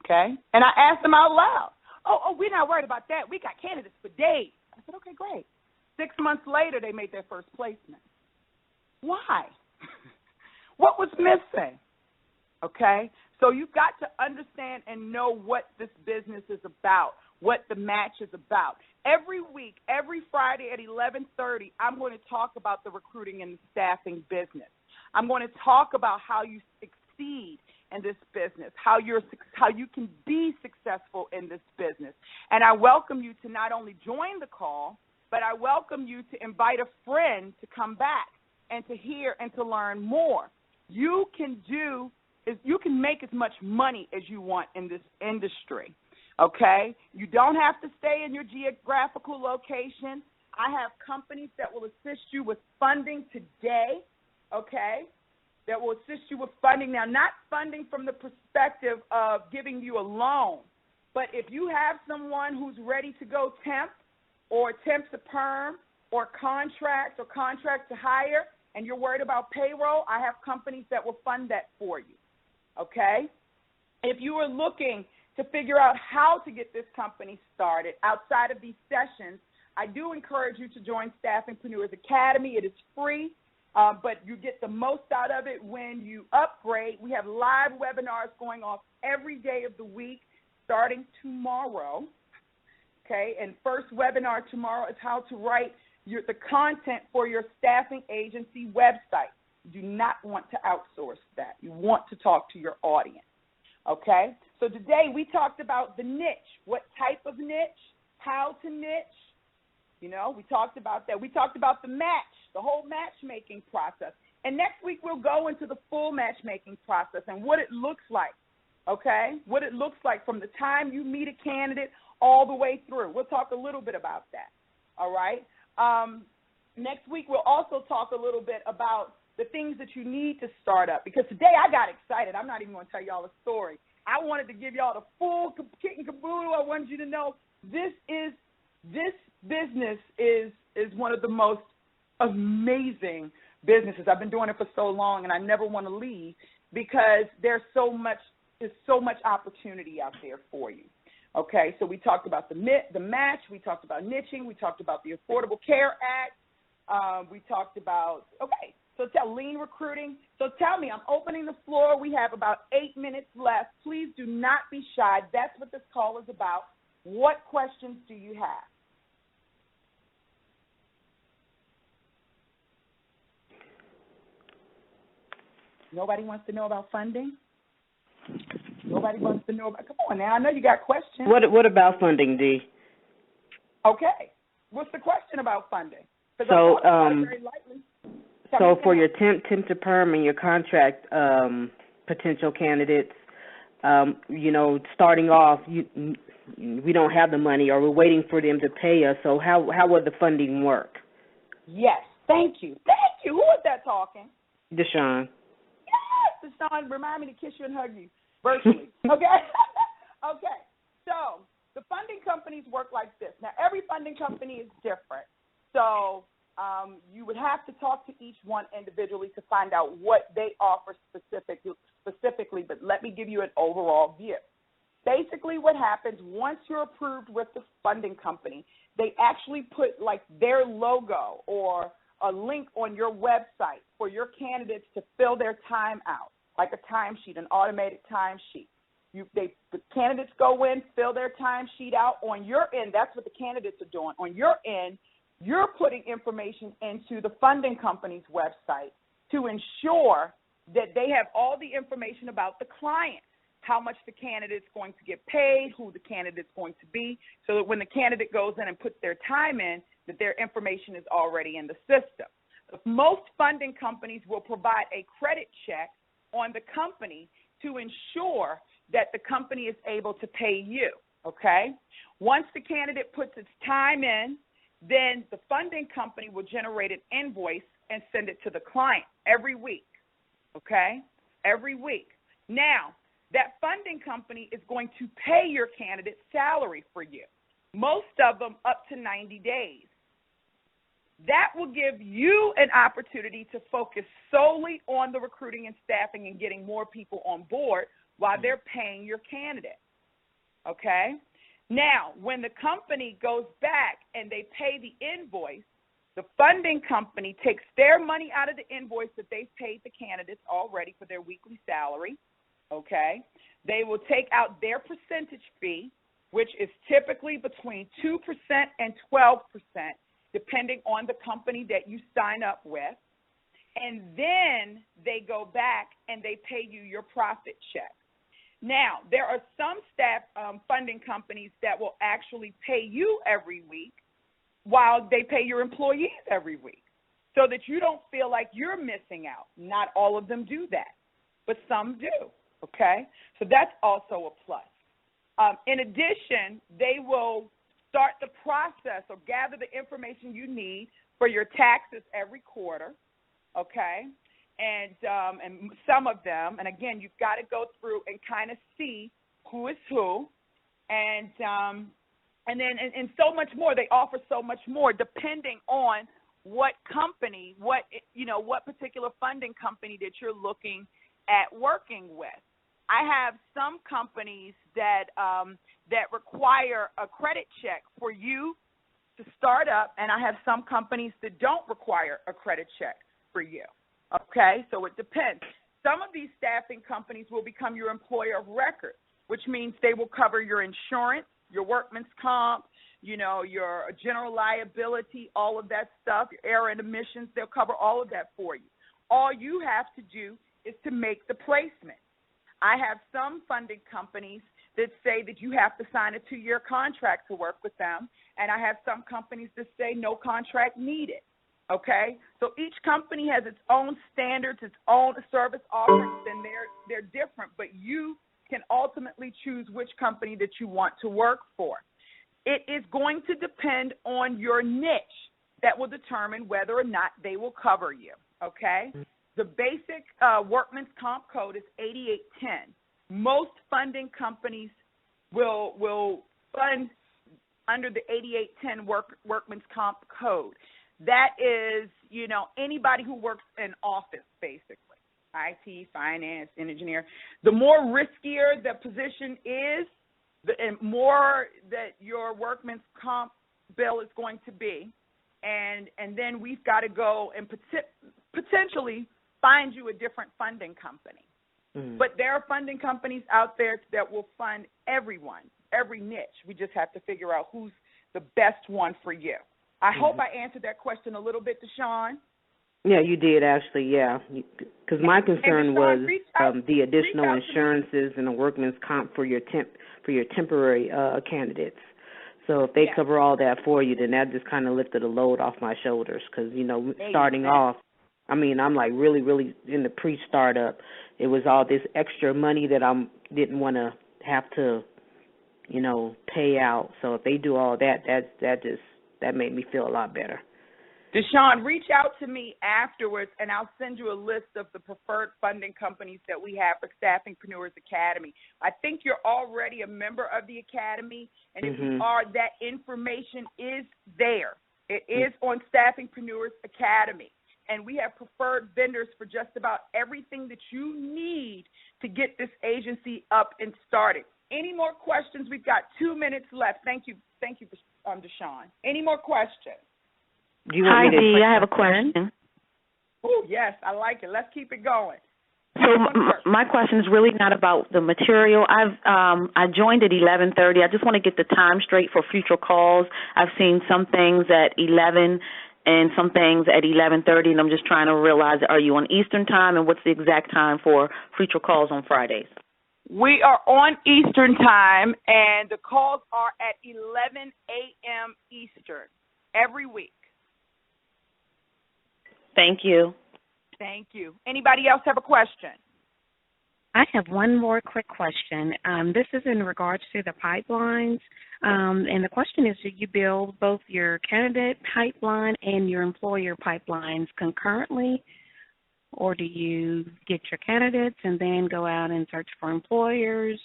Okay? And I asked them out loud. Oh, we're not worried about that. We got candidates for days. I said, okay, great. 6 months later, they made their first placement. Why? What was missing? Okay? So you've got to understand and know what this business is about, what the match is about. Every week, every Friday at 11:30, I'm going to talk about the recruiting and the staffing business. I'm going to talk about how you succeed in this business, how you can be successful in this business. And I welcome you to not only join the call, but I welcome you to invite a friend to come back and to hear and to learn more. You can make as much money as you want in this industry, okay? You don't have to stay in your geographical location. I have companies that will assist you with funding today, okay, that will assist you with funding. Now, not funding from the perspective of giving you a loan, but if you have someone who's ready to go temp or temp to perm or contract to hire, and you're worried about payroll, I have companies that will fund that for you, okay? If you are looking to figure out how to get this company started outside of these sessions, I do encourage you to join Staffingpreneurs Academy. It is free, but you get the most out of it when you upgrade. We have live webinars going off every day of the week starting tomorrow, okay? And first webinar tomorrow is how to write the content for your staffing agency website. You do not want to outsource that. You want to talk to your audience, okay? So today we talked about the niche, what type of niche, how to niche. You know, we talked about that. We talked about the match, the whole matchmaking process. And next week we'll go into the full matchmaking process and what it looks like, okay? What it looks like from the time you meet a candidate all the way through. We'll talk a little bit about that, all right? Next week we'll also talk a little bit about the things that you need to start up, because today I got excited. I'm not even going to tell y'all a story. I wanted to give y'all the full kit and caboodle. I wanted you to know this business is one of the most amazing businesses. I've been doing it for so long, and I never want to leave because there's so much opportunity out there for you. Okay, so we talked about the match, we talked about niching, we talked about the Affordable Care Act, we talked about, okay, so lean recruiting. So tell me, I'm opening the floor. We have about 8 minutes left. Please do not be shy. That's what this call is about. What questions do you have? Nobody wants to know about funding? Nobody wants to know about, come on now, I know you got questions. What about funding, Dee? Okay. What's the question about funding? So, very lightly. So for your temp to perm and your contract potential candidates, starting off, we don't have the money, or we're waiting for them to pay us. So how would the funding work? Yes, thank you. Thank you. Who is that talking? Deshaun. Yes, Deshaun, remind me to kiss you and hug you virtually. Okay? Okay. So the funding companies work like this. Now, every funding company is different. So you would have to talk to each one individually to find out what they offer specifically, but let me give you an overall view. Basically what happens, once you're approved with the funding company, they actually put like their logo or a link on your website for your candidates to fill their time out, like a timesheet, an automated timesheet. The candidates go in, fill their timesheet out. On your end, that's what the candidates are doing. On your end, you're putting information into the funding company's website to ensure that they have all the information about the client, how much the candidate's going to get paid, who the candidate's going to be, so that when the candidate goes in and puts their time in, that their information is already in the system. Most funding companies will provide a credit check on the company to ensure that the company is able to pay you, okay? Once the candidate puts its time in, then the funding company will generate an invoice and send it to the client every week, okay? Every week. Now, that funding company is going to pay your candidate's salary for you, most of them up to 90 days. That will give you an opportunity to focus solely on the recruiting and staffing and getting more people on board while they're paying your candidate, okay? Now, when the company goes back and they pay the invoice, the funding company takes their money out of the invoice that they've paid the candidates already for their weekly salary, okay? They will take out their percentage fee, which is typically between 2% and 12%, depending on the company that you sign up with. And then they go back and they pay you your profit check. Now, there are some staff funding companies that will actually pay you every week while they pay your employees every week, so that you don't feel like you're missing out. Not all of them do that, but some do, okay? So that's also a plus. In addition, they will start the process or gather the information you need for your taxes every quarter, okay? And some of them, and again, you've got to go through and kind of see who is who, and then so much more. They offer so much more depending on what company, what particular funding company that you're looking at working with. I have some companies that require a credit check for you to start up, and I have some companies that don't require a credit check for you. Okay, so it depends. Some of these staffing companies will become your employer of record, which means they will cover your insurance, your workman's comp, your general liability, all of that stuff, your error and emissions. They'll cover all of that for you. All you have to do is to make the placement. I have some funding companies that say that you have to sign a 2-year contract to work with them, and I have some companies that say no contract needed. Okay, so each company has its own standards, its own service offerings, and they're different, but you can ultimately choose which company that you want to work for. It is going to depend on your niche that will determine whether or not they will cover you, okay? The basic workman's comp code is 8810. Most funding companies will fund under the 8810 workman's comp code. That is, anybody who works in office, basically, IT, finance, engineer. The more riskier the position is, the more that your workman's comp bill is going to be. And then we've got to go and potentially find you a different funding company. Mm-hmm. But there are funding companies out there that will fund everyone, every niche. We just have to figure out who's the best one for you. I hope I answered that question a little bit, Deshaun. Yeah, you did actually, yeah. Because my concern was the additional insurances and the workman's comp for your temporary candidates. So if they cover all that for you, then that just kind of lifted a load off my shoulders. Because starting off, I'm like really, really in the pre-startup. It was all this extra money that I didn't want to have to, pay out. So if they do all that, that made me feel a lot better. Deshaun, reach out to me afterwards, and I'll send you a list of the preferred funding companies that we have for Staffingpreneurs Academy. I think you're already a member of the Academy, and if you are, that information is there. It is on Staffingpreneurs Academy, and we have preferred vendors for just about everything that you need to get this agency up and started. Any more questions? We've got 2 minutes left. Thank you, Deshaun. Any more questions? Hi, Dee. I have a question. Oh, yes, I like it. Let's keep it going. So my question is really not about the material. I joined at 11:30. I just want to get the time straight for future calls. I've seen some things at 11 and some things at 11:30, and I'm just trying to realize, are you on Eastern time, and what's the exact time for future calls on Fridays? We are on Eastern time, and the calls are at 11 a.m. Eastern every week. Thank you. Thank you. Anybody else have a question? I have one more quick question. This is in regards to the pipelines. And the question is, do you build both your candidate pipeline and your employer pipelines concurrently? Or do you get your candidates and then go out and search for employers?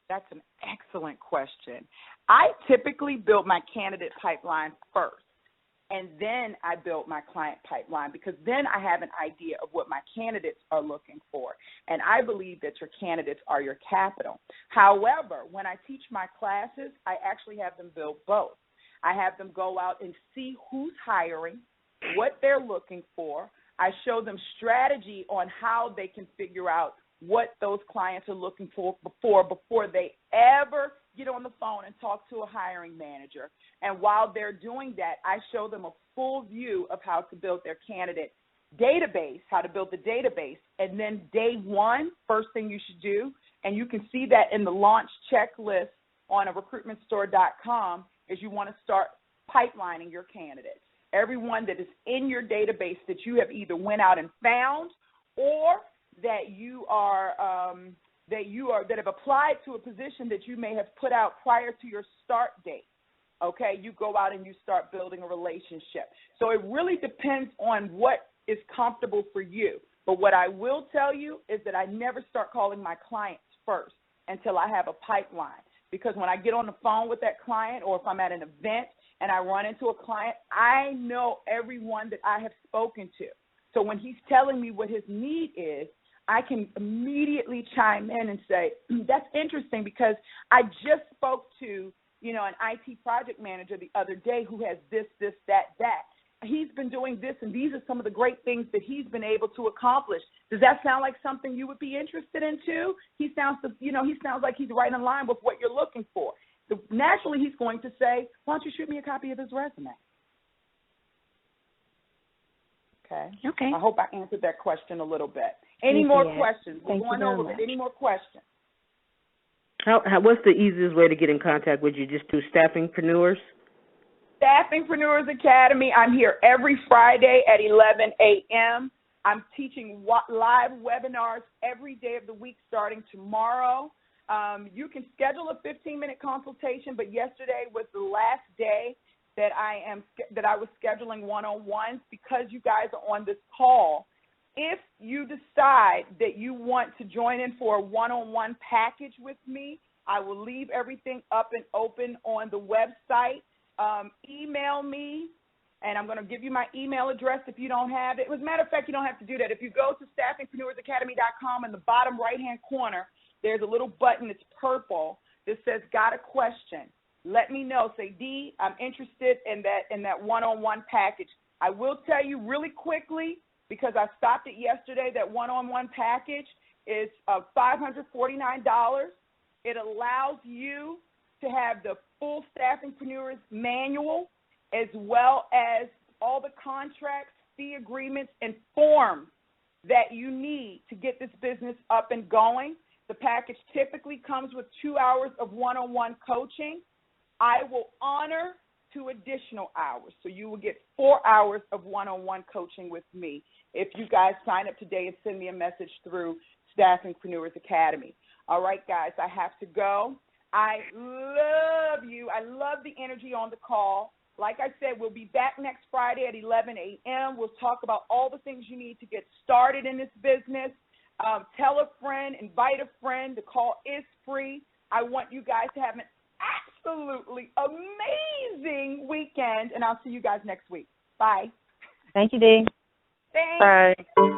That's an excellent question. I typically build my candidate pipeline first. And then I build my client pipeline, because then I have an idea of what my candidates are looking for. And I believe that your candidates are your capital. However, when I teach my classes, I actually have them build both. I have them go out and see who's hiring, what they're looking for. I show them strategy on how they can figure out what those clients are looking for before they ever get on the phone and talk to a hiring manager. And while they're doing that, I show them a full view of how to build their candidate database, how to build the database. And then day one, first thing you should do, and you can see that in the launch checklist on a recruitmentstore.com, is you want to start pipelining your candidates. Everyone that is in your database that you have either went out and found, or that that have applied to a position that you may have put out prior to your start date. Okay, you go out and you start building a relationship. So it really depends on what is comfortable for you. But what I will tell you is that I never start calling my clients first until I have a pipeline. Because when I get on the phone with that client, or if I'm at an event and I run into a client, I know everyone that I have spoken to. So when he's telling me what his need is, I can immediately chime in and say, that's interesting, because I just spoke to, an IT project manager the other day who has this, that. He's been doing this, and these are some of the great things that he's been able to accomplish. Does that sound like something you would be interested in too? He sounds like he's right in line with what you're looking for. So naturally, he's going to say, why don't you shoot me a copy of his resume? Okay. I hope I answered that question a little bit. Any more questions? We're going over it. Any more questions? What's the easiest way to get in contact with you? Just through Staffingpreneurs? Staffingpreneurs Academy. I'm here every Friday at 11 a.m. I'm teaching live webinars every day of the week starting tomorrow. You can schedule a 15-minute consultation, but yesterday was the last day that I was scheduling one-on-ones, because you guys are on this call. If you decide that you want to join in for a one-on-one package with me, I will leave everything up and open on the website. Email me, and I'm going to give you my email address if you don't have it. As a matter of fact, you don't have to do that. If you go to staffingpreneursacademy.com, in the bottom right-hand corner, there's a little button that's purple that says "Got a Question." Let me know. Say, Dee, I'm interested in that one-on-one package. I will tell you really quickly, because I stopped it yesterday, that one-on-one package is $549. It allows you to have the full Staffingpreneurs manual, as well as all the contracts, fee agreements, and forms that you need to get this business up and going. The package typically comes with 2 hours of one-on-one coaching. I will honor 2 additional hours, so you will get 4 hours of one-on-one coaching with me. if you guys sign up today and send me a message through Staffingpreneurs Academy. All right, guys, I have to go. I love you. I love the energy on the call. Like I said, we'll be back next Friday at 11 a.m. We'll talk about all the things you need to get started in this business. Tell a friend, invite a friend. The call is free. I want you guys to have an absolutely amazing weekend, and I'll see you guys next week. Bye. Thank you, Dee. Thanks. Bye.